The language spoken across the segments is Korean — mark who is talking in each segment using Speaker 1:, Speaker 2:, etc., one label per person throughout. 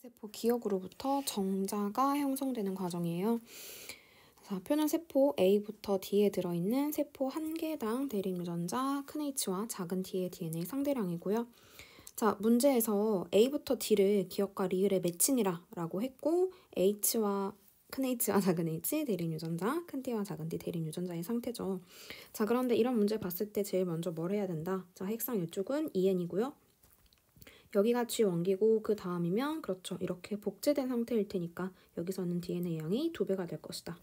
Speaker 1: 세포 기억으로부터 정자가 형성되는 과정이에요. 자, 표는 세포 A부터 D에 들어있는 세포 한 개당 대립 유전자 큰 H와 작은 D의 DNA 상대량이고요. 자, 문제에서 A부터 D를 기억과 리을의 매칭이라 라고 했고 큰 H와 작은 H 대립 유전자, 큰 T와 작은 T 대립 유전자의 상태죠. 자, 그런데 이런 문제 봤을 때 제일 먼저 뭘 해야 된다? 자, 핵상 이쪽은 EN이고요. 여기가 G1기고 그 다음이면 그렇죠. 이렇게 복제된 상태일 테니까 여기서는 DNA 양이 2배가 될 것이다.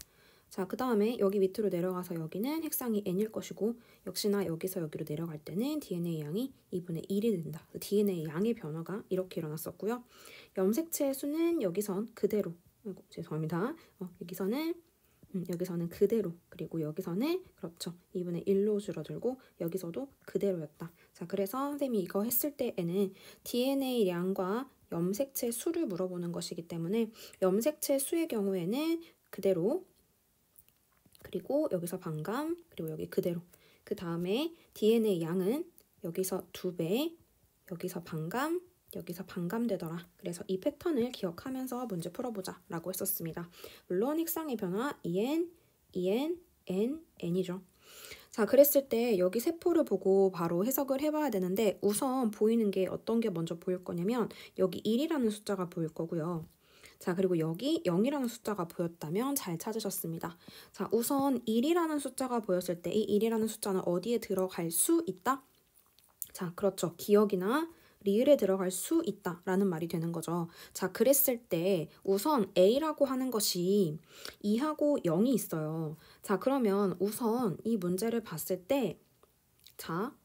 Speaker 1: 자, 그 다음에 여기 밑으로 내려가서 여기는 핵상이 N일 것이고 역시나 여기서 여기로 내려갈 때는 DNA 양이 2분의 1이 된다. DNA 양의 변화가 이렇게 일어났었고요. 염색체의 수는 여기선 그대로 죄송합니다. 여기서는 그대로, 그리고 여기서는 그렇죠. 2분의 1로 줄어들고 여기서도 그대로였다. 자, 그래서 선생님이 이거 했을 때에는 DNA 양과 염색체 수를 물어보는 것이기 때문에 염색체 수의 경우에는 그대로, 그리고 여기서 반감, 그리고 여기 그대로. 그 다음에 DNA 양은 여기서 2배, 여기서 반감, 여기서 반감되더라. 그래서 이 패턴을 기억하면서 문제 풀어보자 라고 했었습니다. 물론 핵상의 변화 EN, EN, N, N이죠. 자, 그랬을 때 여기 세포를 보고 바로 해석을 해봐야 되는데 우선 보이는 게 어떤 게 먼저 보일 거냐면 여기 1이라는 숫자가 보일 거고요. 자, 그리고 여기 0이라는 숫자가 보였다면 잘 찾으셨습니다. 자, 우선 1이라는 숫자가 보였을 때 이 1이라는 숫자는 어디에 들어갈 수 있다? 자, 그렇죠. 기억이나 리을에 들어갈 수 있다라는 말이 되는 거죠. 자, 그랬을 때 우선 A라고 하는 것이 2하고 0이 있어요. 자, 그러면 우선 이 문제를 봤을 때 자,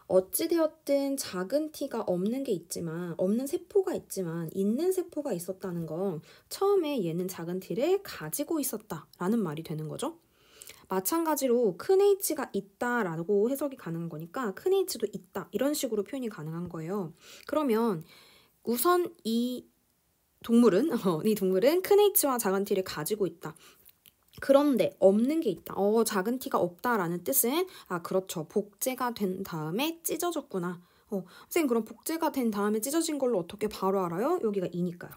Speaker 1: 어찌되었든 작은 t가 없는 게 있지만 없는 세포가 있지만 있는 세포가 있었다는 건 처음에 얘는 작은 t를 가지고 있었다라는 말이 되는 거죠. 마찬가지로 큰 H가 있다라고 해석이 가능한 거니까 큰 H도 있다 이런 식으로 표현이 가능한 거예요. 그러면 우선 이 동물은 큰 H와 작은 T를 가지고 있다. 그런데 없는 게 있다. 작은 T가 없다라는 뜻은 그렇죠. 복제가 된 다음에 찢어졌구나. 선생님 그럼 복제가 된 다음에 찢어진 걸로 어떻게 바로 알아요? 여기가 2니까요.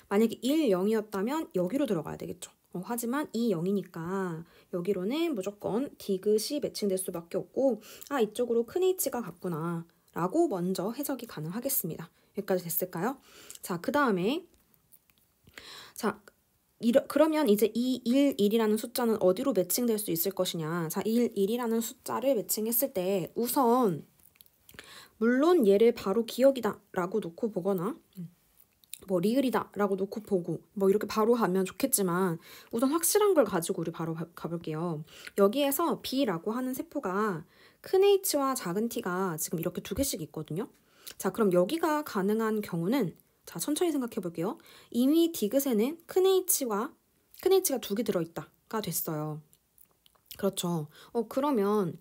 Speaker 1: 만약에 1, 0이었다면 여기로 들어가야 되겠죠. 하지만 2, 0이니까 여기로는 무조건 디귿이 매칭될 수밖에 없고 이쪽으로 큰 H가 같구나 라고 먼저 해석이 가능하겠습니다. 여기까지 됐을까요? 자, 그 다음에 그러면 이제 이 1, 1이라는 숫자는 어디로 매칭될 수 있을 것이냐. 자, 1, 1이라는 숫자를 매칭했을 때 우선 물론 얘를 바로 기억이다 라고 놓고 보거나 리을이다 라고 놓고 보고 이렇게 바로 가면 좋겠지만 우선 확실한 걸 가지고 우리 바로 가볼게요. 여기에서 B라고 하는 세포가 큰 H와 작은 T가 지금 이렇게 2개씩 있거든요. 자, 그럼 여기가 가능한 경우는 자, 천천히 생각해 볼게요. 이미 디귿에는 큰 H가 2개 들어있다가 됐어요. 그렇죠. 그러면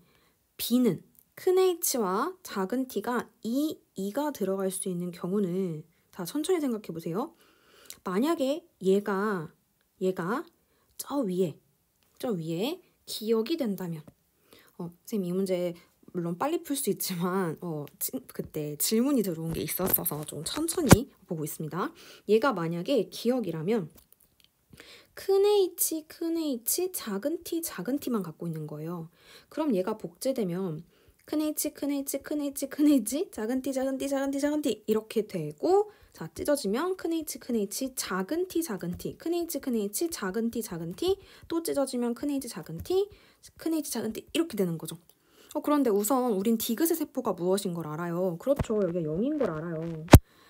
Speaker 1: B는 큰 H와 작은 T가 2가 들어갈 수 있는 경우는 자, 천천히 생각해 보세요. 만약에 얘가 저 위에 기억이 된다면 선생님 이 문제 물론 빨리 풀 수 있지만 그때 질문이 들어온 게 있었어서 좀 천천히 보고 있습니다. 얘가 만약에 기억이라면 큰 H, 작은 T만 갖고 있는 거예요. 그럼 얘가 복제되면 큰 H, 작은 T 이렇게 되고 자, 찢어지면 큰 H, 작은 T, 큰 H, 작은 T 또 찢어지면 큰 H, 작은 T 이렇게 되는 거죠. 그런데 우선 우린 디귿의 세포가 무엇인 걸 알아요. 그렇죠. 여기가 0인 걸 알아요.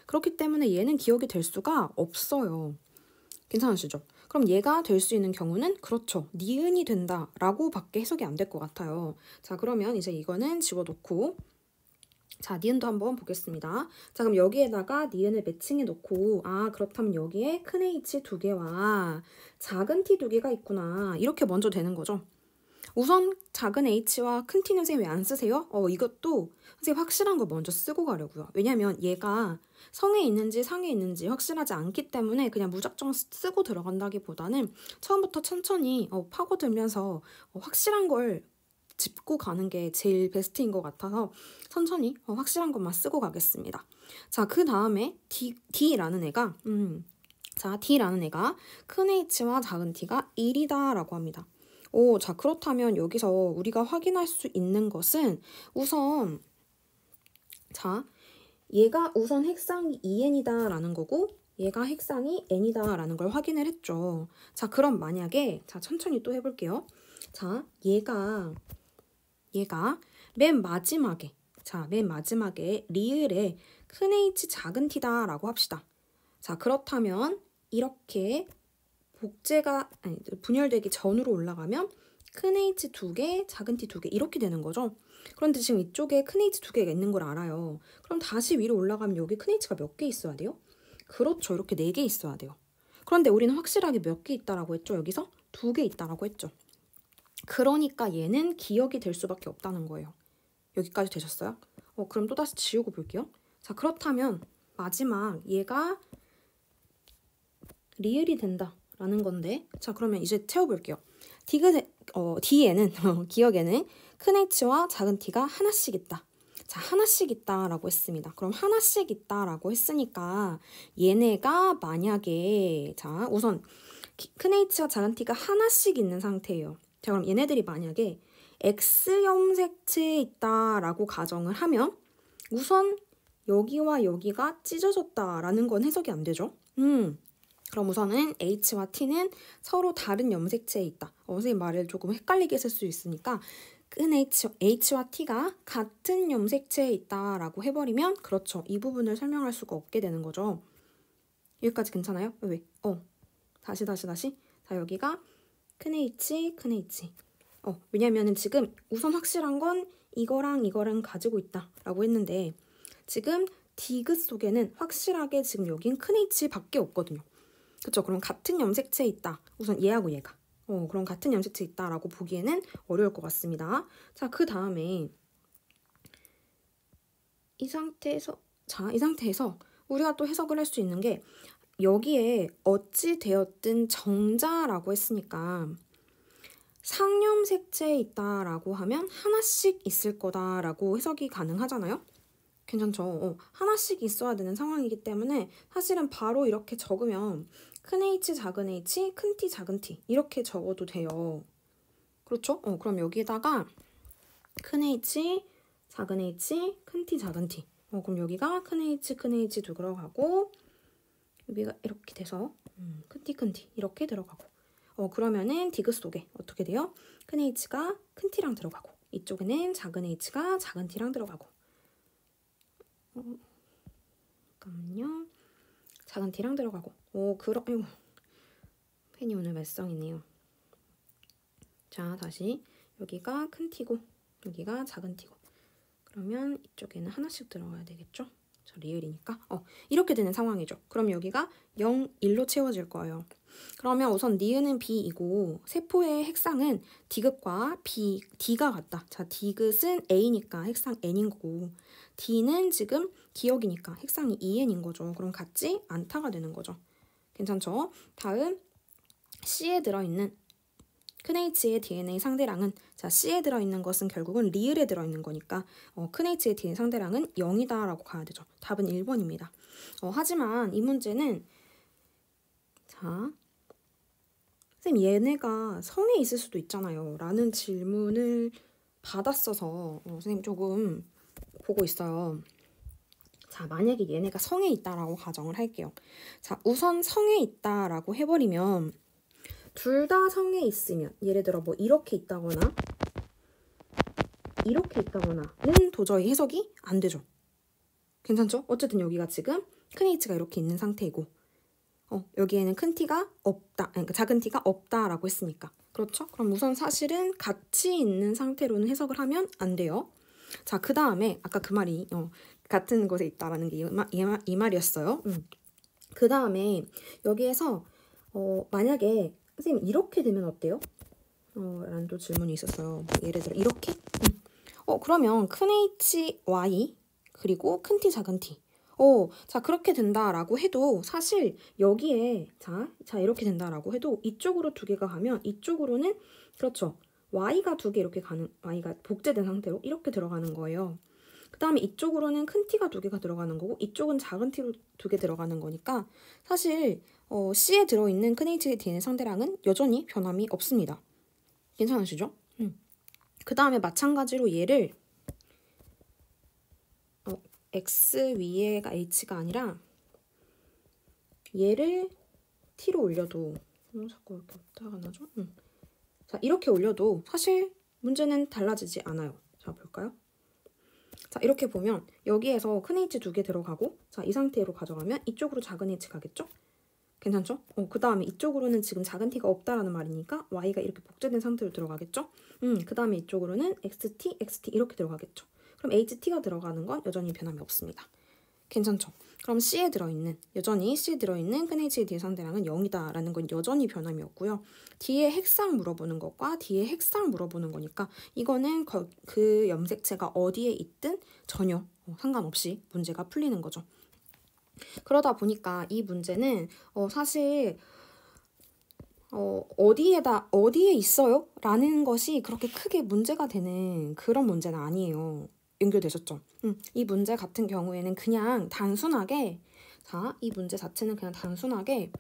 Speaker 1: 그렇기 때문에 얘는 기억이 될 수가 없어요. 괜찮으시죠? 그럼 얘가 될 수 있는 경우는 그렇죠. 니은이 된다라고 밖에 해석이 안 될 것 같아요. 자, 그러면 이제 이거는 집어넣고 자, 니은도 한번 보겠습니다. 자, 그럼 여기에다가 니은을 매칭해 놓고 그렇다면 여기에 큰 H 2개와 작은 T 2개가 있구나. 이렇게 먼저 되는 거죠. 우선 작은 H와 큰 T는 선생님 왜 안 쓰세요? 이것도 선생님 확실한 거 먼저 쓰고 가려고요. 왜냐면 얘가 성에 있는지 상에 있는지 확실하지 않기 때문에 그냥 무작정 쓰고 들어간다기보다는 처음부터 천천히 파고들면서 확실한 걸 짚고 가는 게 제일 베스트인 것 같아서 천천히 확실한 것만 쓰고 가겠습니다. 자, 그 다음에 D라는 애가 D라는 애가 큰 H와 작은 T가 1이다 라고 합니다. 자, 그렇다면 여기서 우리가 확인할 수 있는 것은 우선 자, 얘가 우선 핵상이 2n이다 라는 거고 얘가 핵상이 n이다 라는 걸 확인을 했죠. 자, 그럼 만약에 천천히 또 해볼게요. 자, 얘가 맨 마지막에 리을에 큰 H 작은 T다 라고 합시다. 자, 그렇다면 이렇게 분열되기 전으로 올라가면 큰 H 2개, 작은 T 2개 이렇게 되는 거죠. 그런데 지금 이쪽에 큰 H 2개가 있는 걸 알아요. 그럼 다시 위로 올라가면 여기 큰 H가 몇 개 있어야 돼요? 그렇죠. 이렇게 4개 있어야 돼요. 그런데 우리는 확실하게 몇 개 있다라고 했죠? 여기서 2개 있다라고 했죠. 그러니까 얘는 기억이 될 수밖에 없다는 거예요. 여기까지 되셨어요? 그럼 또다시 지우고 볼게요. 자, 그렇다면 마지막 얘가 리을이 된다라는 건데 자, 그러면 이제 채워볼게요. D에는 기억에는 큰 H와 작은 T가 하나씩 있다. 자, 하나씩 있다라고 했습니다. 그럼 하나씩 있다라고 했으니까 얘네가 만약에 자, 우선 큰 H와 작은 T가 하나씩 있는 상태예요. 자, 그럼 얘네들이 만약에 X염색체에 있다라고 가정을 하면 우선 여기와 여기가 찢어졌다라는 건 해석이 안 되죠. 그럼 우선은 H와 T는 서로 다른 염색체에 있다. 선생님 말을 조금 헷갈리게 했을 수 있으니까 큰 H와 T가 같은 염색체에 있다라고 해버리면 그렇죠. 이 부분을 설명할 수가 없게 되는 거죠. 여기까지 괜찮아요? 왜? 다시. 자, 여기가 큰 H. 왜냐면은 지금 우선 확실한 건 이거랑 가지고 있다라고 했는데 지금 디귿 속에는 확실하게 지금 여긴 큰 H밖에 없거든요. 그쵸? 그럼 같은 염색체에 있다. 우선 얘하고 얘가. 그럼 같은 염색체에 있다라고 보기에는 어려울 것 같습니다. 자, 그 다음에 이 상태에서 우리가 또 해석을 할 수 있는 게 여기에 어찌 되었든 정자라고 했으니까 상염색체에 있다라고 하면 하나씩 있을 거다라고 해석이 가능하잖아요. 괜찮죠? 하나씩 있어야 되는 상황이기 때문에 사실은 바로 이렇게 적으면 큰 H, 작은 H, 큰 T, 작은 T 이렇게 적어도 돼요. 그렇죠? 그럼 여기에다가 큰 H, 작은 H, 큰 T, 작은 T 그럼 여기가 큰 H 들어가고 여기가 이렇게 돼서 큰 T 이렇게 들어가고 그러면은 디귿 속에 어떻게 돼요? 큰 H가 큰 T랑 들어가고 이쪽에는 작은 H가 작은 T랑 들어가고 잠깐만요. 작은 T랑 들어가고 아이고 펜이 오늘 말썽이네요. 자, 다시 여기가 큰 T고 여기가 작은 T고 그러면 이쪽에는 하나씩 들어가야 되겠죠? 저 리을이니까 이렇게 되는 상황이죠. 그럼 여기가 0, 1로 채워질 거예요. 그러면 우선 니은은 B이고 세포의 핵상은 디귿과 D가 같다. 자, 디귿은 A니까 핵상 N인 거고 D는 지금 기억이니까 핵상이 2N인 거죠. 그럼 같지 않다가 되는 거죠. 괜찮죠? 다음 C에 들어있는 큰 H의 DNA 상대량은 자, C에 들어있는 것은 결국은 리을에 들어있는 거니까 큰 H의 DNA 상대량은 0이다 라고 가야 되죠. 답은 1번입니다. 하지만 이 문제는 자, 선생님 얘네가 성에 있을 수도 있잖아요 라는 질문을 받았어서 선생님 조금 보고 있어요. 자, 만약에 얘네가 성에 있다라고 가정을 할게요. 자, 우선 성에 있다라고 해버리면 둘 다 성에 있으면 예를 들어 뭐 이렇게 있다거나는 도저히 해석이 안 되죠. 괜찮죠? 어쨌든 여기가 지금 큰 H가 이렇게 있는 상태이고 여기에는 큰 T가 없다, 그러니까 작은 T가 없다라고 했으니까 그렇죠? 그럼 우선 사실은 같이 있는 상태로는 해석을 하면 안 돼요. 자, 그 다음에 아까 그 말이 같은 곳에 있다라는 게 이 말이었어요. 그 다음에 여기에서 만약에 선생님 이렇게 되면 어때요? 라는 또 질문이 있었어요. 예를 들어 이렇게? 그러면 큰 HY 그리고 큰 T 작은 T 자, 그렇게 된다라고 해도 사실 여기에 자 이렇게 된다라고 해도 이쪽으로 두 개가 가면 이쪽으로는 그렇죠. y가 두 개 이렇게 가는, y가 복제된 상태로 이렇게 들어가는 거예요. 그 다음에 이쪽으로는 큰 t가 두 개가 들어가는 거고 이쪽은 작은 t로 두 개 들어가는 거니까 사실 C에 들어있는 큰 H의 DNA 상대량은 여전히 변함이 없습니다. 괜찮으시죠? 그 다음에 마찬가지로 얘를 X 위에가 H가 아니라 얘를 T로 올려도 자꾸 이렇게 없다가 나죠? 자, 이렇게 올려도 사실 문제는 달라지지 않아요. 자, 볼까요? 자, 이렇게 보면 여기에서 큰 H 두 개 들어가고 자, 이 상태로 가져가면 이쪽으로 작은 H 가겠죠? 괜찮죠? 그 다음에 이쪽으로는 지금 작은 t가 없다라는 말이니까 y가 이렇게 복제된 상태로 들어가겠죠? 그 다음에 이쪽으로는 xt, xt 이렇게 들어가겠죠? 그럼 ht가 들어가는 건 여전히 변함이 없습니다. 괜찮죠? 그럼 C에 들어있는, 여전히 C에 들어있는 큰 H의 D의 상대량은 0이다라는 건 여전히 변함이 없고요. D의 핵상 물어보는 것과 D의 핵상 물어보는 거니까 이거는 그 염색체가 어디에 있든 전혀 상관없이 문제가 풀리는 거죠. 그러다 보니까 이 문제는 사실 어디에 있어요? 라는 것이 그렇게 크게 문제가 되는 그런 문제는 아니에요. 연결되셨죠? 이 문제 같은 경우에는 그냥 단순하게 자, 이 문제 자체는 그냥 단순하게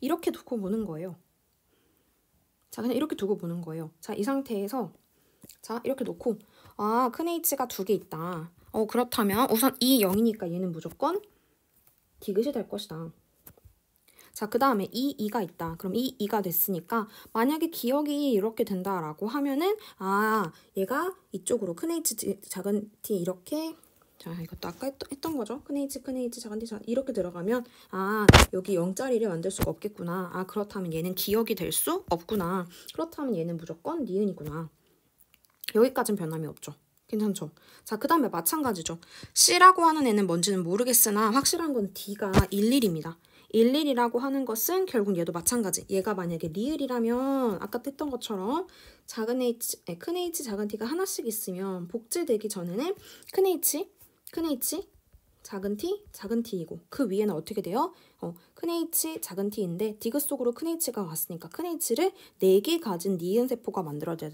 Speaker 1: 이렇게 두고 보는 거예요. 자, 그냥 이렇게 두고 보는 거예요. 자, 이 상태에서 자, 이렇게 놓고 아, 큰 H가 두 개 있다. 그렇다면 우선 이 0이니까 얘는 무조건 디귿이 될 것이다. 자, 그 다음에 이 2가 있다. 그럼 이 2가 됐으니까 만약에 기억이 이렇게 된다라고 하면은 아, 얘가 이쪽으로 큰 H, 작은 T 이렇게 자, 이것도 아까 했던 거죠. 큰 H, 작은 T, 이렇게 들어가면 아, 여기 0자리를 만들 수가 없겠구나. 아, 그렇다면 얘는 기억이 될 수 없구나. 그렇다면 얘는 무조건 니은이구나. 여기까지는 변함이 없죠. 괜찮죠? 자, 그 다음에 마찬가지죠. C라고 하는 애는 뭔지는 모르겠으나 확실한 건 D가 11입니다. 11이라고 하는 것은 결국 얘도 마찬가지. 얘가 만약에 리을이라면 아까 했던 것처럼 작은 H, 큰 H, 작은 T가 하나씩 있으면 복제되기 전에는 큰 H, 작은 T, 작은 T이고 그 위에는 어떻게 돼요? 큰 H, 작은 T인데 디귿 속으로 큰 H가 갔으니까 큰 H를 4개 가진 니은 세포가 만들어져야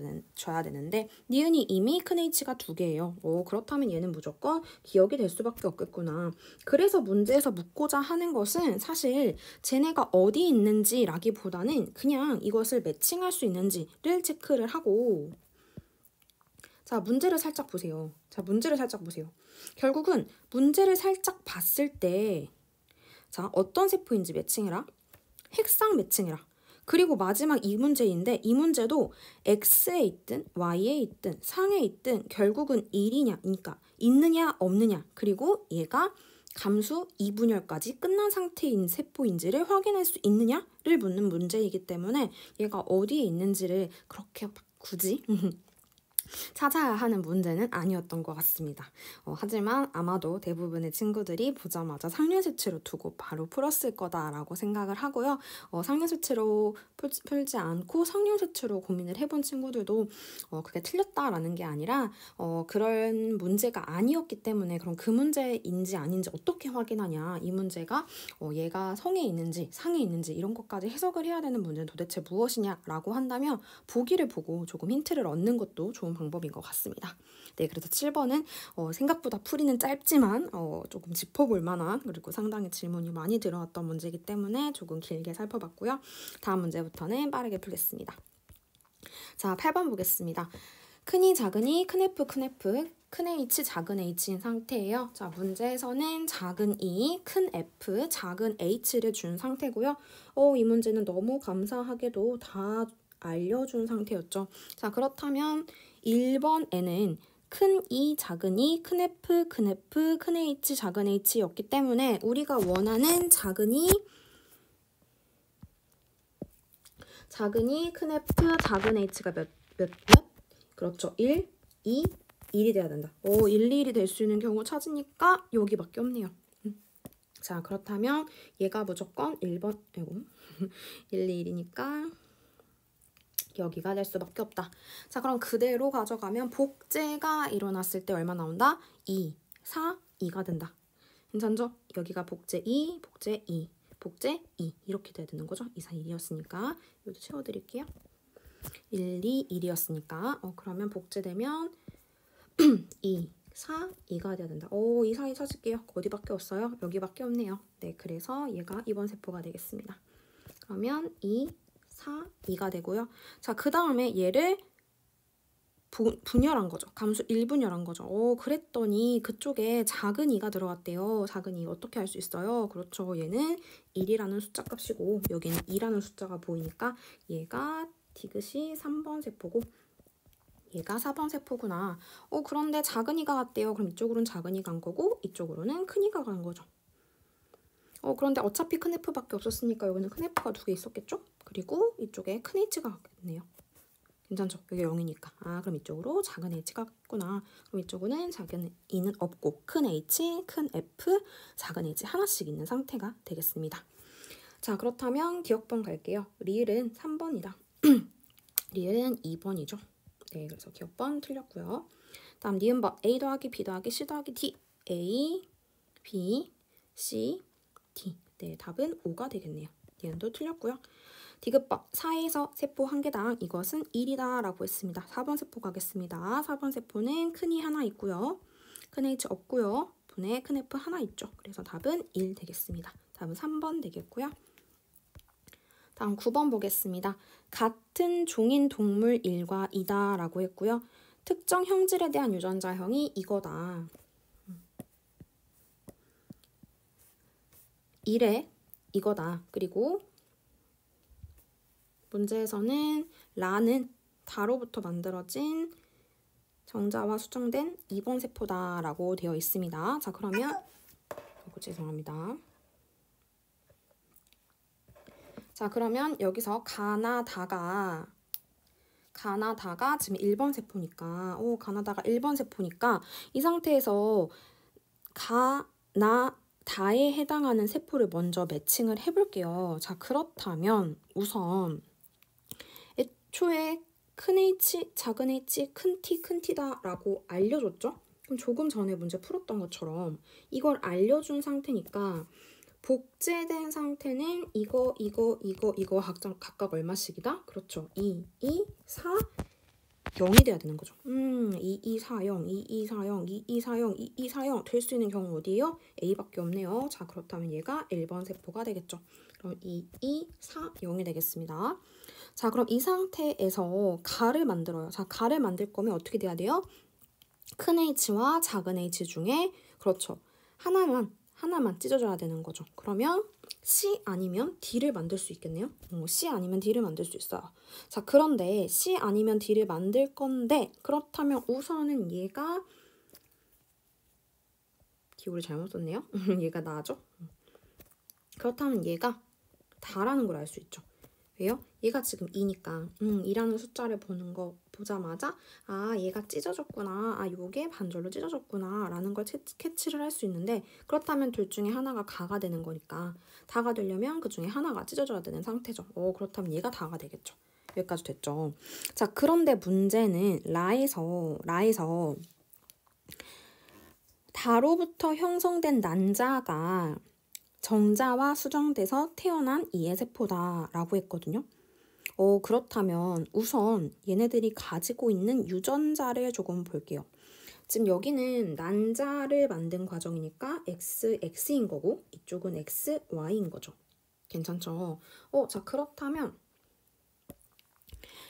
Speaker 1: 되는데 니은이 이미 큰 H가 2개예요. 그렇다면 얘는 무조건 기억이 될 수밖에 없겠구나. 그래서 문제에서 묻고자 하는 것은 사실 쟤네가 어디 있는지라기보다는 그냥 이것을 매칭할 수 있는지를 체크를 하고 자, 문제를 살짝 보세요. 자, 문제를 살짝 보세요. 결국은 문제를 살짝 봤을 때 자, 어떤 세포인지 매칭해라. 핵상 매칭해라. 그리고 마지막 이 문제인데 이 문제도 X에 있든 Y에 있든 상에 있든 결국은 1이냐, 그러니까 있느냐 없느냐 그리고 얘가 감수 2분열까지 끝난 상태인 세포인지를 확인할 수 있느냐를 묻는 문제이기 때문에 얘가 어디에 있는지를 그렇게 굳이 찾아야 하는 문제는 아니었던 것 같습니다. 하지만 아마도 대부분의 친구들이 보자마자 상류수치로 두고 바로 풀었을 거다라고 생각을 하고요. 상류수치로 풀지 않고 상류수치로 고민을 해본 친구들도 그게 틀렸다라는 게 아니라 그런 문제가 아니었기 때문에 그럼 그 문제인지 아닌지 어떻게 확인하냐. 이 문제가 얘가 성에 있는지 상에 있는지 이런 것까지 해석을 해야 되는 문제는 도대체 무엇이냐라고 한다면 보기를 보고 조금 힌트를 얻는 것도 좋은 방법인 것 같습니다. 네, 그래서 7번은 생각보다 풀이는 짧지만 조금 짚어볼 만한 그리고 상당히 질문이 많이 들어왔던 문제이기 때문에 조금 길게 살펴봤고요. 다음 문제부터는 빠르게 풀겠습니다. 자, 8번 보겠습니다. 큰이, 작은이, 큰 F, 큰 H, 작은 H인 상태예요. 자, 문제에서는 작은 E, 큰 F, 작은 H를 준 상태고요. 이 문제는 너무 감사하게도 다 알려준 상태였죠. 자, 그렇다면 1번에는 큰 E, 작은 E, 큰 F, 큰 H, 작은 H였기 때문에 우리가 원하는 작은 E, 큰 F, 작은 H가 몇? 그렇죠. 1, 2, 1이 돼야 된다. 1, 2, 1이 될 수 있는 경우 찾으니까 여기밖에 없네요. 자, 그렇다면 얘가 무조건 1번, 1, 2, 1이니까 여기가 될 수밖에 없다. 자, 그럼 그대로 가져가면 복제가 일어났을 때 얼마 나온다? 2, 4, 2가 된다. 괜찮죠? 여기가 복제 2, 복제 2. 복제 2 이렇게 돼야 되는 거죠. 2, 4, 1이었으니까 이것도 채워드릴게요. 1, 2, 1이었으니까 그러면 복제되면 2, 4, 2가 돼야 된다. 2, 4, 2 찾을게요. 어디밖에 없어요? 여기밖에 없네요. 네, 그래서 얘가 2번 세포가 되겠습니다. 그러면 2, 4, 2가 되고요. 자, 그 다음에 얘를 분열한 거죠. 감수 1분열한 거죠. 그랬더니 그쪽에 작은 2가 들어갔대요. 작은 2 어떻게 할 수 있어요? 그렇죠. 얘는 1이라는 숫자 값이고 여기는 2라는 숫자가 보이니까 얘가 디귿이 3번 세포고 얘가 4번 세포구나. 그런데 작은 2가 갔대요. 그럼 이쪽으로는 작은 2가 간 거고 이쪽으로는 큰 2가 간 거죠. 그런데 어차피 큰 F밖에 없었으니까 여기는 큰 F가 2개 있었겠죠? 그리고 이쪽에 큰 H가 갔겠네요. 괜찮죠? 여기 0이니까. 그럼 이쪽으로 작은 h가 있구나. 그럼 이쪽은 작은 e는 없고 큰 h, 큰 f, 작은 h 하나씩 있는 상태가 되겠습니다. 자, 그렇다면 기억번 갈게요. 리을은 3번이다. 리을은 2번이죠. 네, 그래서 기억번 틀렸고요. 다음 니은번 a 더하기 b 더하기 c 더하기 d a, b, c, d. 네, 답은 5가 되겠네요. 니은도 틀렸고요. 디귿번 4에서 세포 1개당 이것은 1이다 라고 했습니다. 4번 세포 가겠습니다. 4번 세포는 큰 E 하나 있고요. 큰 H 없고요. 분에 큰 F 하나 있죠. 그래서 답은 1 되겠습니다. 답은 3번 되겠고요. 다음 9번 보겠습니다. 같은 종인 동물 1과 2다 라고 했고요. 특정 형질에 대한 유전자형이 이거다. 1에 이거다. 그리고 문제에서는 라는 다로부터 만들어진 정자와 수정된 2번 세포다라고 되어 있습니다. 자, 그러면 죄송합니다. 자, 그러면 여기서 가나다가 지금 1번 세포니까 가나다가 1번 세포니까 이 상태에서 가나다에 해당하는 세포를 먼저 매칭을 해볼게요. 자, 그렇다면 우선 애초에 큰 H, 작은 H, 큰 T, 큰 T다 라고 알려줬죠? 그럼 조금 전에 문제 풀었던 것처럼 이걸 알려준 상태니까 복제된 상태는 이거 각각 얼마씩이다? 그렇죠. 2, 2, 4, 0이 돼야 되는 거죠. 2, 2, 4, 0, 2, 2, 4, 0, 2, 2, 4, 0, 2, 2, 4, 0 될 수 있는 경우 어디예요? A밖에 없네요. 자, 그렇다면 얘가 1번 세포가 되겠죠. 그럼 2, 2, 4, 0이 되겠습니다. 자, 그럼 이 상태에서 가를 만들어요. 자, 가를 만들 거면 어떻게 돼야 돼요? 큰 H와 작은 H 중에 그렇죠. 하나만 찢어줘야 되는 거죠. 그러면 C 아니면 D를 만들 수 있겠네요. C 아니면 D를 만들 수 있어요. 자, 그런데 C 아니면 D를 만들 건데 그렇다면 우선은 얘가 기호를 잘못 썼네요. 얘가 나죠? 그렇다면 얘가 다라는 걸 알 수 있죠. 왜요? 얘가 지금 2니까 2라는 숫자를 보자마자 얘가 찢어졌구나. 요게 반절로 찢어졌구나 라는 걸 캐치를 할 수 있는데 그렇다면 둘 중에 하나가 가가 되는 거니까 다가 되려면 그 중에 하나가 찢어져야 되는 상태죠. 그렇다면 얘가 다가 되겠죠. 여기까지 됐죠. 자, 그런데 문제는 라에서 다로부터 형성된 난자가 정자와 수정돼서 태어난 이의 세포다라고 했거든요. 그렇다면 우선 얘네들이 가지고 있는 유전자를 조금 볼게요. 지금 여기는 난자를 만든 과정이니까 X인 거고 이쪽은 XY인 거죠. 괜찮죠? 자, 그렇다면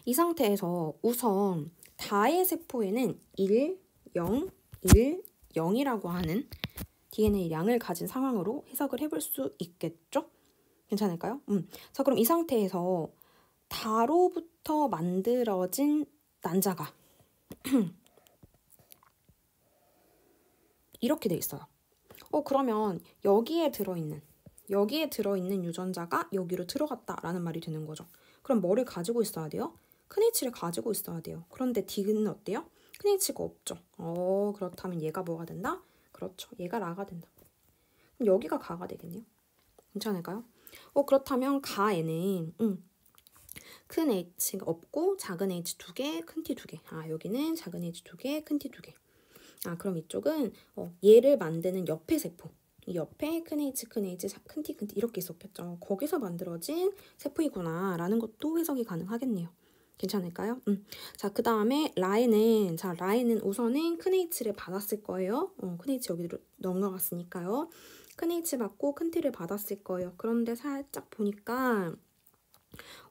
Speaker 1: 이 상태에서 우선 다의 세포에는 1, 0, 1, 0이라고 하는 DNA 양을 가진 상황으로 해석을 해볼 수 있겠죠? 괜찮을까요? 자, 그럼 이 상태에서 다로부터 만들어진 난자가 이렇게 돼 있어요. 그러면 여기에 들어있는 유전자가 여기로 들어갔다라는 말이 되는 거죠. 그럼 뭐를 가지고 있어야 돼요? 큰 H를 가지고 있어야 돼요. 그런데 D는 어때요? 큰 H가 없죠. 그렇다면 얘가 뭐가 된다? 그렇죠. 얘가 라가 된다. 그럼 여기가 가가 되겠네요. 괜찮을까요? 그렇다면 가에는 큰 H가 없고 작은 H 2개, 큰 T 2개. 여기는 작은 H 2개, 큰 T 2개. 그럼 이쪽은 얘를 만드는 옆에 세포. 이 옆에 큰 H, 큰 H, 큰 T, 큰 T 이렇게 있었겠죠. 거기서 만들어진 세포이구나 라는 것도 해석이 가능하겠네요. 괜찮을까요? 자, 그 다음에 라인은, 자, 라인은 우선은 큰 H를 받았을 거예요. 큰 H 여기로 넘어갔으니까요. 큰 H 받고 큰 T를 받았을 거예요. 그런데 살짝 보니까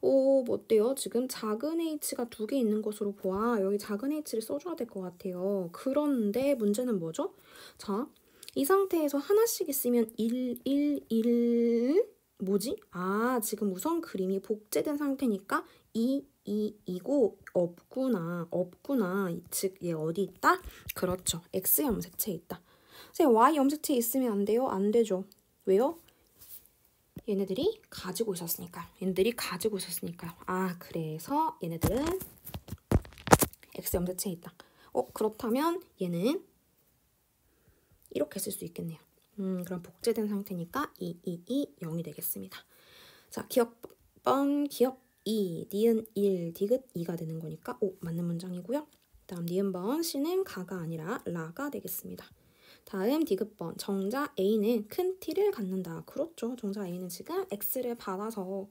Speaker 1: 뭐 어때요? 지금 작은 H가 2개 있는 것으로 보아 여기 작은 H를 써줘야 될 것 같아요. 그런데 문제는 뭐죠? 자, 이 상태에서 하나씩 있으면 1, 1, 1 뭐지? 아, 지금 우선 그림이 복제된 상태니까 2, 2이고 없구나. 즉, 얘 어디 있다? 그렇죠. X 염색체에 있다. 선생님, Y 염색체에 있으면 안 돼요? 안 되죠. 왜요? 얘네들이 가지고 있었으니까요. 아, 그래서 얘네들은 X 염색체에 있다. 그렇다면 얘는 이렇게 쓸 수 있겠네요. 그럼 복제된 상태니까 0이 되겠습니다. 자, 기억번, 기억 2, 니은 1, 디귿 2가 되는 거니까 맞는 문장이고요. 다음 니은번, C는 가가 아니라 라가 되겠습니다. 다음 디귿번, 정자 A는 큰 T를 갖는다. 그렇죠. 정자 A는 지금 X를 받아서,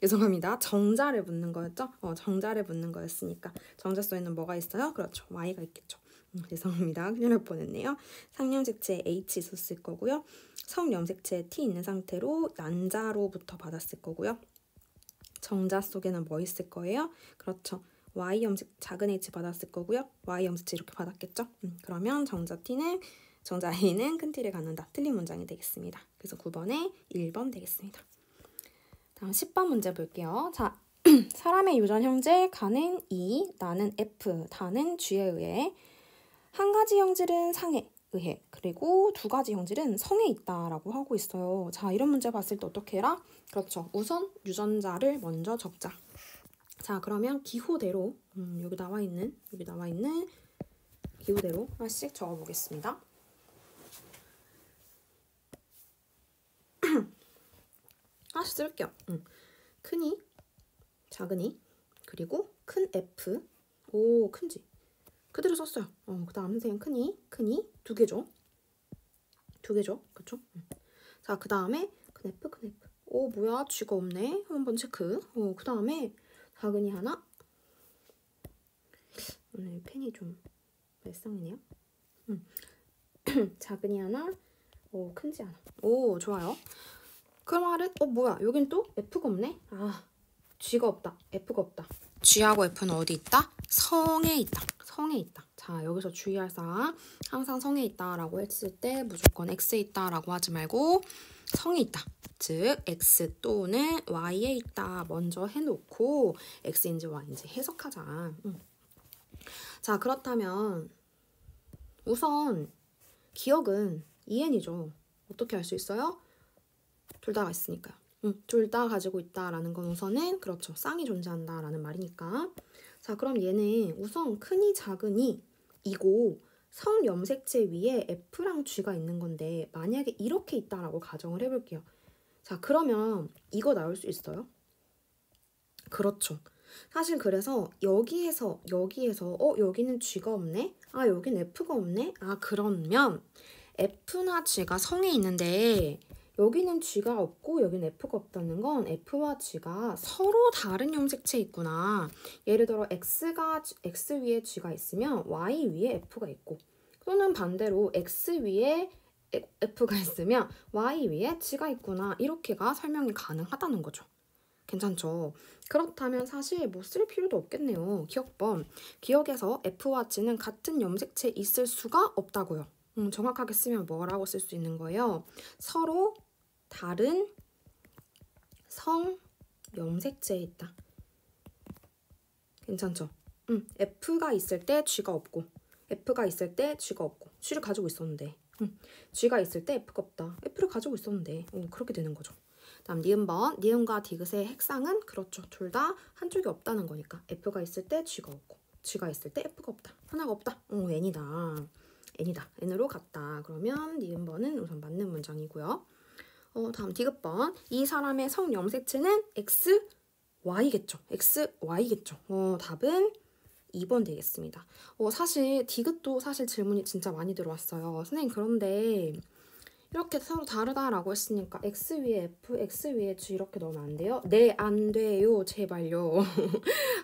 Speaker 1: 죄송합니다. 정자를 묻는 거였죠? 정자를 묻는 거였으니까. 정자소에는 뭐가 있어요? 그렇죠. Y가 있겠죠. 죄송합니다. 큰일 날 뻔했네요. 상염색체 H 있었을 거고요. 성염색체 T 있는 상태로 난자로부터 받았을 거고요. 정자 속에는 뭐 있을 거예요? 그렇죠. Y 염색 작은 H 받았을 거고요. Y 염색체 이렇게 받았겠죠? 그러면 정자 A는 큰 T를 갖는다. 틀린 문장이 되겠습니다. 그래서 9번에 1번 되겠습니다. 다음 10번 문제 볼게요. 자, 사람의 유전 형질 가는 E, 나는 F, 다는 G에 의해 한 가지 형질은 상에 의해 그리고 두 가지 형질은 성에 있다라고 하고 있어요. 자, 이런 문제 봤을 때 어떻게 해라? 그렇죠. 우선 유전자를 먼저 적자. 자, 그러면 기호대로 여기 나와 있는 기호대로 하나씩 적어보겠습니다. 하나씩 쓸게요. 큰 E, 작은 E, 그리고 큰 F, 큰 G. 그대로 썼어요. 그 다음 선생님 큰 E, 2개죠. 그쵸? 자, 그 다음에 큰 F. 뭐야, G가 없네. 한번 체크. 그 다음에 작은 E 하나. 오늘 펜이 좀 말썽이네요. 작은 E 하나, 큰 G 하나. 좋아요. 그 말은, 뭐야, 여긴 또 F가 없네? G가 없다. F가 없다. G하고 F는 어디 있다? 성에 있다. 자, 여기서 주의할 사항. 항상 성에 있다라고 했을 때 무조건 X에 있다라고 하지 말고 성에 있다. 즉, X 또는 Y에 있다. 먼저 해놓고 X인지 Y인지 해석하자. 자, 그렇다면 우선 기억은 EN이죠. 어떻게 할 수 있어요? 둘 다가 있으니까요. 둘 다 가지고 있다라는 건 우선은 그렇죠. 쌍이 존재한다라는 말이니까. 자, 그럼 얘는 우선 큰이 작은이 이고 성염색체 위에 F랑 G가 있는 건데 만약에 이렇게 있다라고 가정을 해볼게요. 자, 그러면 이거 나올 수 있어요? 그렇죠. 사실 그래서 여기에서 여기는 G가 없네? 여기는 F가 없네? 그러면 F나 G가 성에 있는데 여기는 G가 없고 여기는 F가 없다는 건 F와 G가 서로 다른 염색체에 있구나. 예를 들어 X 위에 G가 있으면 Y 위에 F가 있고 또는 반대로 X 위에 F가 있으면 Y 위에 G가 있구나. 이렇게가 설명이 가능하다는 거죠. 괜찮죠? 그렇다면 사실 뭐 쓸 필요도 없겠네요. 기억번. 기억에서 F와 G는 같은 염색체에 있을 수가 없다고요. 정확하게 쓰면 뭐라고 쓸 수 있는 거예요? 서로 다른 성 염색체에 있다. 괜찮죠? F가 있을 때 G가 없고 F가 있을 때 G가 없고 G를 가지고 있었는데 G가 있을 때 F가 없다. F를 가지고 있었는데 그렇게 되는 거죠. 다음 니은번. 니은과 디귿의 핵상은 그렇죠. 둘 다 한쪽이 없다는 거니까 F가 있을 때 G가 없고 G가 있을 때 F가 없다. 하나가 없다. N이다. N으로 갔다. 그러면 니은번은 우선 맞는 문장이고요. 다음 디귿번. 이 사람의 성염색체는 XY겠죠. 답은 2번 되겠습니다. 사실 디귿도 사실 질문이 진짜 많이 들어왔어요. 선생님, 그런데 이렇게 서로 다르다라고 했으니까 x 위에 f, x 위에 g 이렇게 넣으면 안 돼요? 네, 안 돼요. 제발요.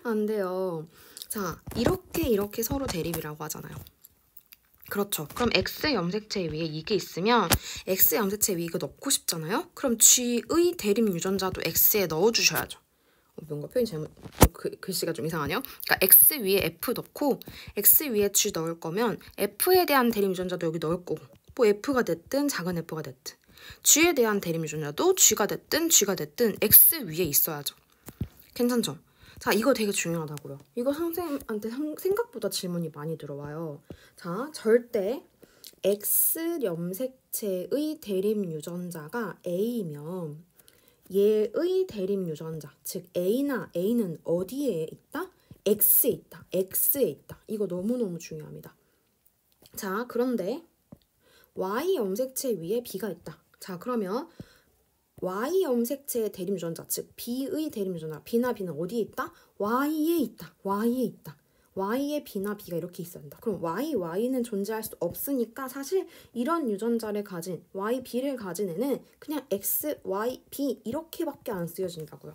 Speaker 1: 안 돼요. 자, 이렇게 서로 대립이라고 하잖아요. 그렇죠. 그럼 x 염색체 위에 이게 있으면 x 염색체 위에 이거 넣고 싶잖아요? 그럼 g의 대립 유전자도 x에 넣어주셔야죠. 뭔가 표현이 잘못, 글씨가 좀 이상하네요. 그러니까 x 위에 f 넣고 x 위에 g 넣을 거면 f에 대한 대립 유전자도 여기 넣을 거고 뭐 f가 됐든 작은 f가 됐든 g에 대한 대립 유전자도 g가 됐든 x 위에 있어야죠. 괜찮죠? 자, 이거 되게 중요하다고요. 이거 선생님한테 생각보다 질문이 많이 들어와요. 자, 절대 X 염색체의 대립 유전자가 A이면 얘의 대립 유전자, 즉 A나 A는 어디에 있다? X에 있다. X에 있다. 이거 너무너무 중요합니다. 자, 그런데 Y 염색체 위에 B가 있다. 자, 그러면 Y 염색체의 대립 유전자, 즉 B의 대립 유전자, B나 B는 어디에 있다? Y에 있다. Y에 있다. Y에 B나 B가 이렇게 있어야 한다. 그럼 Y는 존재할 수 없으니까 사실 이런 유전자를 가진 Y, B를 가진 애는 그냥 X, Y, B 이렇게밖에 안 쓰여진다고요.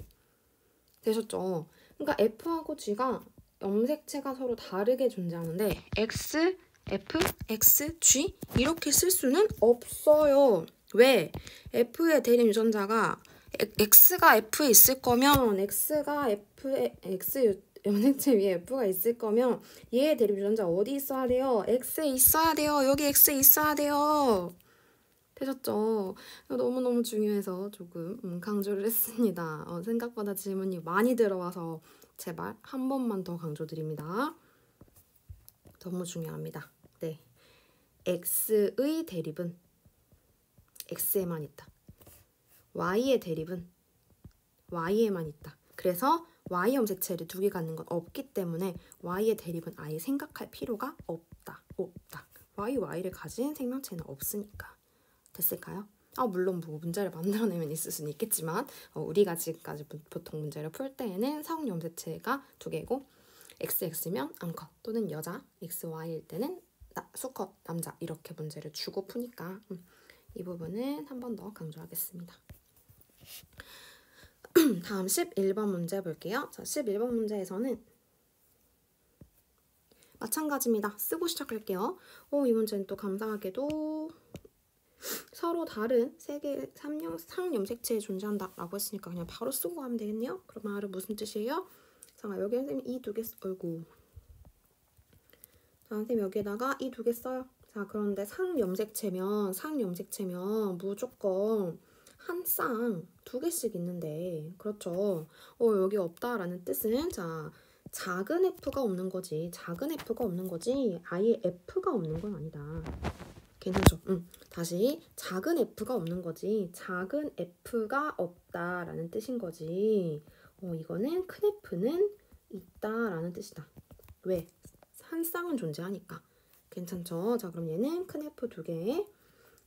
Speaker 1: 되셨죠? 그러니까 F하고 G가 염색체가 서로 다르게 존재하는데 X, F, X, G 이렇게 쓸 수는 없어요. 왜? F의 대립 유전자가 X가 F에 있을 거면 X가 F에 X 염색체 위에 F가 있을 거면 얘의 대립 유전자 어디 있어야 돼요? X에 있어야 돼요. 여기 X에 있어야 돼요. 되셨죠? 너무너무 중요해서 조금 강조를 했습니다. 생각보다 질문이 많이 들어와서 제발 한 번만 더 강조드립니다. 너무 중요합니다. 네, X의 대립은 X에만 있다. Y의 대립은 Y에만 있다. 그래서 Y 염색체를 두 개 갖는 건 없기 때문에 Y의 대립은 아예 생각할 필요가 없다. Y를 가진 생명체는 없으니까. 됐을까요? 물론 뭐 문제를 만들어내면 있을 수는 있겠지만 우리가 지금까지 보통 문제를 풀 때에는 성 염색체가 두 개고 XX면 암컷 또는 여자, XY일 때는 수컷 남자 이렇게 문제를 주고 푸니까 이 부분은 한 번 더 강조하겠습니다. 다음 11번 문제 볼게요. 자, 11번 문제에서는 마찬가지입니다. 쓰고 시작할게요. 이 문제는 또 감사하게도 서로 다른 세 개의 상염색체에 존재한다라고 했으니까 그냥 바로 쓰고 가면 되겠네요. 그럼 말은 무슨 뜻이에요? 자, 여기 선생님 이 두 개 자, 선생님 여기에다가 이 두 개 써요. 자, 그런데 상염색체면 무조건 한 쌍 두 개씩 있는데 그렇죠. 여기 없다라는 뜻은 자, 작은 F가 없는 거지. 아예 F가 없는 건 아니다. 괜찮죠? 다시 작은 F가 없는 거지. 작은 F가 없다라는 뜻인 거지. 이거는 큰 F는 있다라는 뜻이다. 왜? 한 쌍은 존재하니까. 괜찮죠? 자, 그럼 얘는 큰 F 두 개,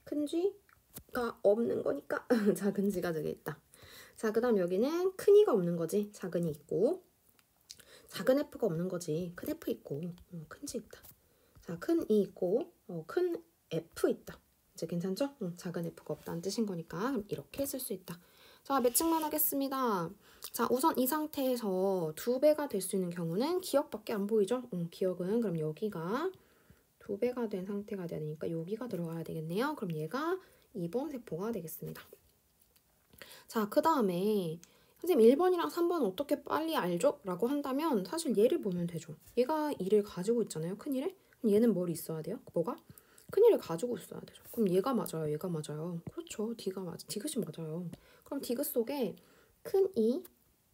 Speaker 1: 큰 G가 없는 거니까 작은 G가 두 개 있다. 자, 그 다음 여기는 큰 E가 없는 거지. 작은 E 있고. 작은 F가 없는 거지. 큰 F 있고. 큰 G 있다. 자, 큰 E 있고. 큰 F 있다. 이제 괜찮죠? 작은 F가 없다는 뜻인 거니까 이렇게 쓸 수 있다. 자, 매칭만 하겠습니다. 자, 우선 이 상태에서 두 배가 될 수 있는 경우는 기억밖에 안 보이죠? 기억은 그럼 여기가 두 배가 된 상태가 되니까 여기가 들어가야 되겠네요. 그럼 얘가 2번 세포가 되겠습니다. 자, 그 다음에 선생님 1번이랑 3번 어떻게 빨리 알죠? 라고 한다면 사실 얘를 보면 되죠. 얘가 2를 가지고 있잖아요. 큰 1을. 그럼 얘는 뭘 있어야 돼요? 뭐가? 큰 1을 가지고 있어야 되죠. 그럼 얘가 맞아요. 그렇죠. 디귿이 맞아요. 그럼 디귿 속에 큰 E,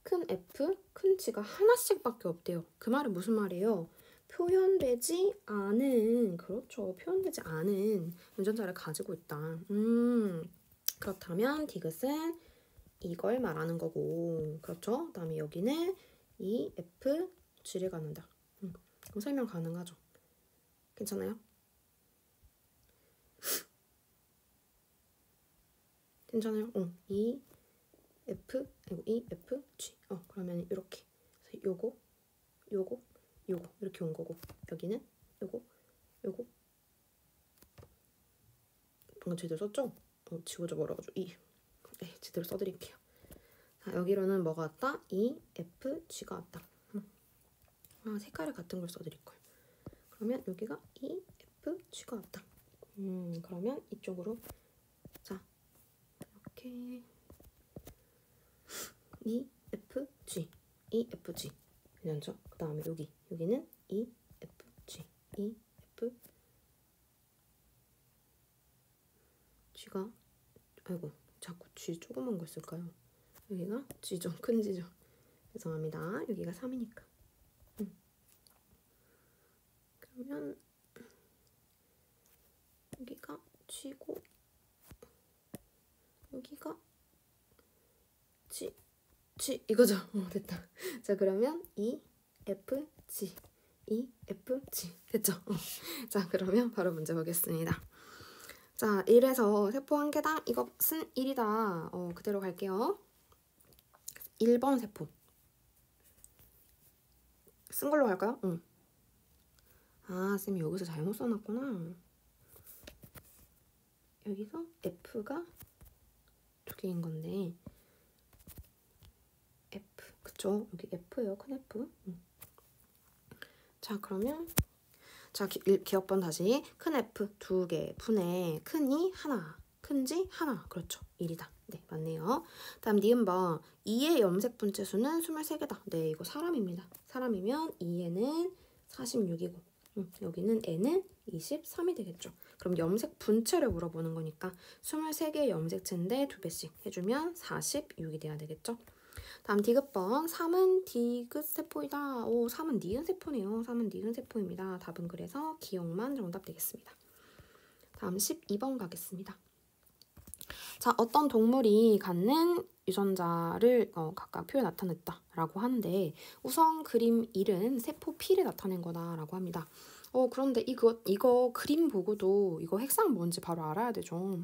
Speaker 1: 큰 F, 큰 G가 하나씩밖에 없대요. 그 말은 무슨 말이에요? 표현되지 않은, 그렇죠. 표현되지 않은 유전자를 가지고 있다. 그렇다면 디귿은 이걸 말하는 거고, 그렇죠? 그다음에 여기는 E, F, G를 갖는다. 그럼 설명 가능하죠? 괜찮아요? 괜찮아요? E, F, G. 그러면 이렇게 요거 이렇게 온 거고 여기는 요거 방금 제대로 썼죠? 지우자 멀어가지고 제대로 써드릴게요. 자, 여기로는 뭐가 왔다? EFG가 왔다. 색깔이 같은 걸 써드릴걸. 그러면 여기가 EFG가 왔다. 그러면 이쪽으로 자 이렇게 EFG 괜찮죠? 그 다음에 여기는 G가 아이고 자꾸 G 조그만 걸 쓸까요? 여기가 G죠. 큰 G죠. 죄송합니다. 여기가 3이니까. 그러면 여기가 G고 여기가 G 이거죠. 됐다. 자 그러면 EFG 됐죠? 자 그러면 바로 문제 보겠습니다. 자 1에서 세포 한 개당 이것은 1이다. 그대로 갈게요. 1번 세포 쓴 걸로 갈까요? 아 쌤이 여기서 잘못 써놨구나. 여기서 F가 2개인 건데 F 그쵸? 여기 F예요. 큰 F. 자 그러면 자 기억번 다시 큰 F 2개 분의 큰 E 하나 큰 G 하나 그렇죠. 1이다. 네 맞네요. 다음 니은번 2의 염색 분체수는 23개다. 네 이거 사람입니다. 사람이면 2에는 46이고 여기는 N은 23이 되겠죠. 그럼 염색 분체를 물어보는 거니까 23개의 염색체인데 2배씩 해주면 46이 돼야 되겠죠. 다음 디귿번 3은 디귿세포이다. 3은 니은세포네요. 3은 니은세포입니다. 답은 그래서 기억만 정답 되겠습니다. 다음 12번 가겠습니다. 자, 어떤 동물이 갖는 유전자를 각각 표에 나타냈다라고 하는데 우선 그림 1은 세포 P를 나타낸 거다라고 합니다. 그런데 이거 그림 보고도 이거 핵상 뭔지 바로 알아야 되죠.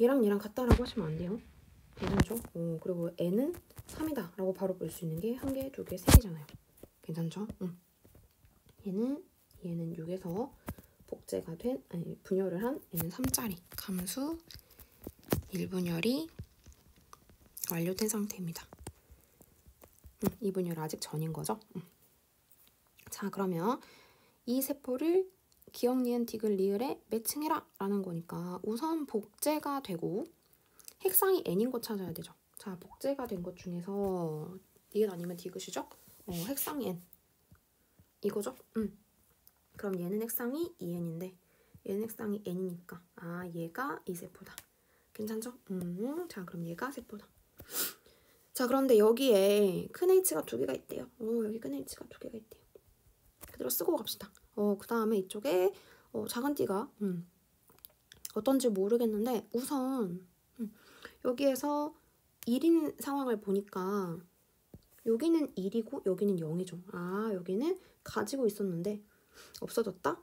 Speaker 1: 얘랑 같다라고 하시면 안 돼요. 괜찮죠? 그리고 N은 3이다 라고 바로 볼 수 있는 게 1개, 2개, 3개잖아요. 괜찮죠? 얘는 6에서 복제가 된, 분열을 한 N은 3짜리 감수 1분열이 완료된 상태입니다. 이 분열 아직 전인 거죠? 자, 그러면 이 세포를 기억, 니은, 디귿, 리을에 매칭해라 라는 거니까 우선 복제가 되고 핵상이 N인 거 찾아야 되죠. 자, 복제가 된 것 중에서 니은 아니면 디귿이죠? 핵상이 N. 이거죠? 그럼 얘는 핵상이 2N인데 얘는 핵상이 N이니까 얘가 이 세포다. 괜찮죠? 자, 그럼 얘가 세포다. 자, 그런데 여기에 큰 H가 2개가 있대요. 여기 큰 H가 2개가 있대요. 그대로 쓰고 갑시다. 그 다음에 이쪽에 작은 T가 어떤지 모르겠는데 우선 여기에서 1인 상황을 보니까 여기는 1이고 여기는 0이죠. 여기는 가지고 있었는데 없어졌다?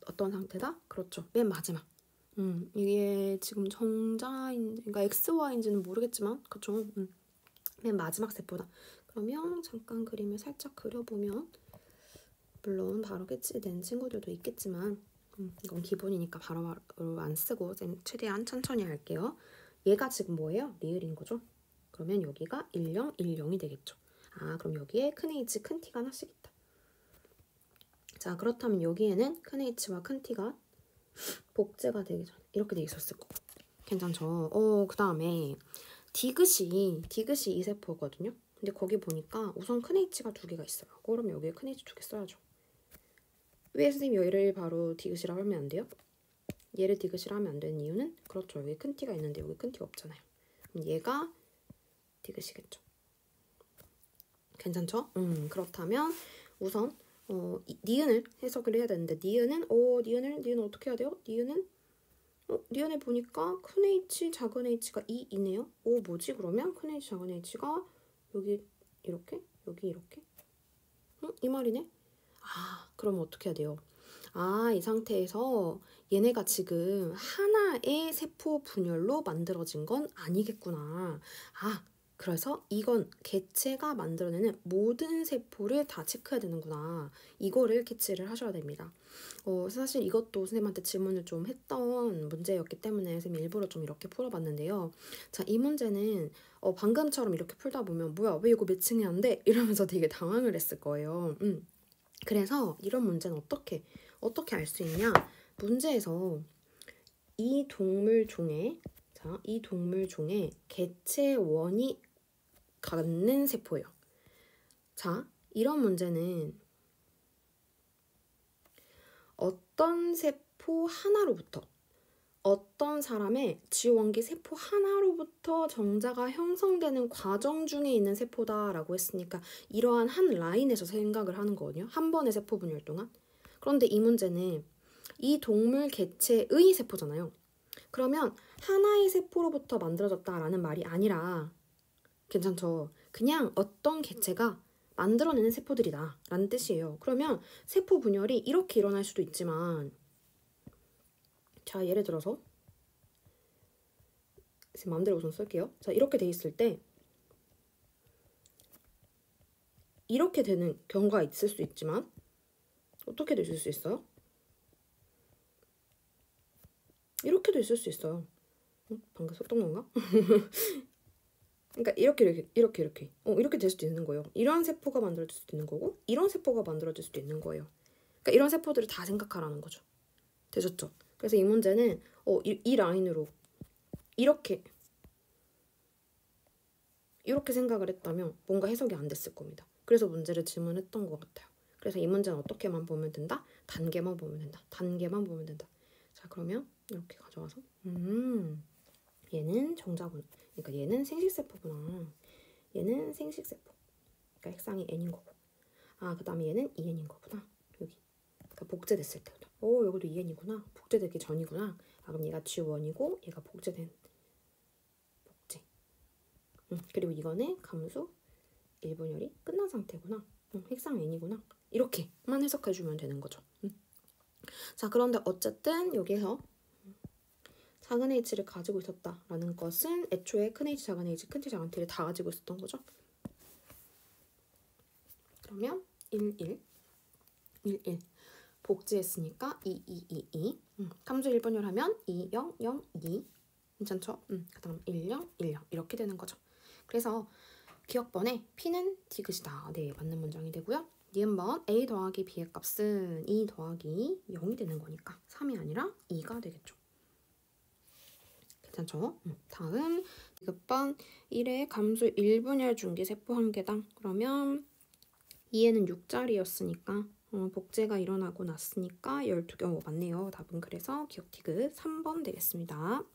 Speaker 1: 어떤 상태다? 그렇죠. 맨 마지막. 이게 지금 그러니까 XY인지는 모르겠지만 그쵸? 맨 마지막 세포다. 그러면 잠깐 그림을 살짝 그려보면 물론 바로 캐치된 친구들도 있겠지만 이건 기본이니까 바로 안 쓰고 최대한 천천히 할게요. 얘가 지금 뭐예요? 리을인 거죠? 그러면 여기가 10, 10이 되겠죠. 그럼 여기에 큰 H, 큰 T가 하나씩 있다. 자, 그렇다면 여기에는 큰 H와 큰 T가 복제가 되기 전에 이렇게 돼 있었을 거고. 괜찮죠? 그 다음에 디귿이 이 세포거든요. 근데 거기 보니까 우선 큰 H가 2개가 있어요. 그럼 여기에 큰 H 2개 써야죠. 왜 선생님 얘를 바로 디귿이라고 하면 안 돼요? 얘를 디귿이라 하면 안 되는 이유는 그렇죠. 여기 큰 T가 있는데 여기 큰 T가 없잖아요. 그럼 얘가 디귿이겠죠. 괜찮죠? 그렇다면 우선 니은을 해석을 해야 되는데 니은은 어떻게 해야 돼요? 니은에 보니까 큰 H, 작은 H가 2이네요. 뭐지 그러면? 큰 H, 작은 H가 여기 이렇게, 여기 이렇게? 이 말이네? 그럼 어떻게 해야 돼요? 이 상태에서 얘네가 지금 하나의 세포 분열로 만들어진 건 아니겠구나. 그래서 이건 개체가 만들어내는 모든 세포를 다 체크해야 되는구나. 이거를 캐치를 하셔야 됩니다. 사실 이것도 선생님한테 질문을 좀 했던 문제였기 때문에 선생님이 일부러 좀 이렇게 풀어봤는데요. 자, 이 문제는 방금처럼 이렇게 풀다 보면 뭐야, 왜 이거 매칭이 안 돼? 이러면서 되게 당황을 했을 거예요. 그래서 이런 문제는 어떻게 알 수 있냐? 문제에서 이 동물 종에 개체원이 갖는 세포예요. 자, 이런 문제는 어떤 세포 하나로부터, 어떤 사람의 지원기 세포 하나로부터 정자가 형성되는 과정 중에 있는 세포다라고 했으니까 이러한 한 라인에서 생각을 하는 거거든요. 한 번의 세포 분열 동안. 그런데 이 문제는 이 동물 개체의 세포잖아요. 그러면 하나의 세포로부터 만들어졌다라는 말이 아니라, 괜찮죠? 그냥 어떤 개체가 만들어내는 세포들이다 라는 뜻이에요. 그러면 세포 분열이 이렇게 일어날 수도 있지만, 자, 예를 들어서 제 마음대로 우선 쓸게요. 자, 이렇게 돼 있을 때 이렇게 되는 경우가 있을 수 있지만 어떻게도 있을 수 있어요? 이렇게도 있을 수 있어요. 방금 썼던 건가? 그러니까 이렇게 될 수도 있는 거예요. 이런 세포가 만들어질 수도 있는 거고 이런 세포가 만들어질 수도 있는 거예요. 그러니까 이런 세포들을 다 생각하라는 거죠. 되셨죠? 그래서 이 문제는 이 라인으로 이렇게 생각을 했다면 뭔가 해석이 안 됐을 겁니다. 그래서 문제를 질문했던 것 같아요. 그래서 이 문제는 어떻게만 보면 된다? 단계만 보면 된다. 단계만 보면 된다. 자, 그러면 이렇게 가져와서 얘는 정자군. 그러니까 얘는 생식세포구나. 얘는 생식세포. 그러니까 핵상이 N인 거고. 그 다음에 얘는 EN인 거구나. 여기. 그러니까 복제됐을 때. 여기도 EN이구나. 복제되기 전이구나. 그럼 얘가 G1이고 얘가 복제된 복제. 그리고 이거는 감수 1분열이 끝난 상태구나. 핵상 N이구나. 이렇게만 해석해주면 되는 거죠. 자, 그런데 어쨌든 여기서 작은 h를 가지고 있었다라는 것은 애초에 큰 h, 작은 h, 큰 t, 작은 t를 다 가지고 있었던 거죠. 그러면 1, 1 복제했으니까 2, 2, 2, 2 함수 1분열 하면 2, 0, 0, 2 괜찮죠? 그 다음 1, 0, 1, 0 이렇게 되는 거죠. 그래서 기억번에 P는 디귿이다. 네, 맞는 문장이 되고요. 니은번 A 더하기 B의 값은 2 더하기 0이 되는 거니까 3이 아니라 2가 되겠죠. 괜찮죠? 다음 디귿번 1의 감수 1분열 중기세포 한 개당. 그러면 2에는 6짜리였으니까 복제가 일어나고 났으니까 12개. 맞네요. 답은 그래서 기억 디귿 3번 되겠습니다.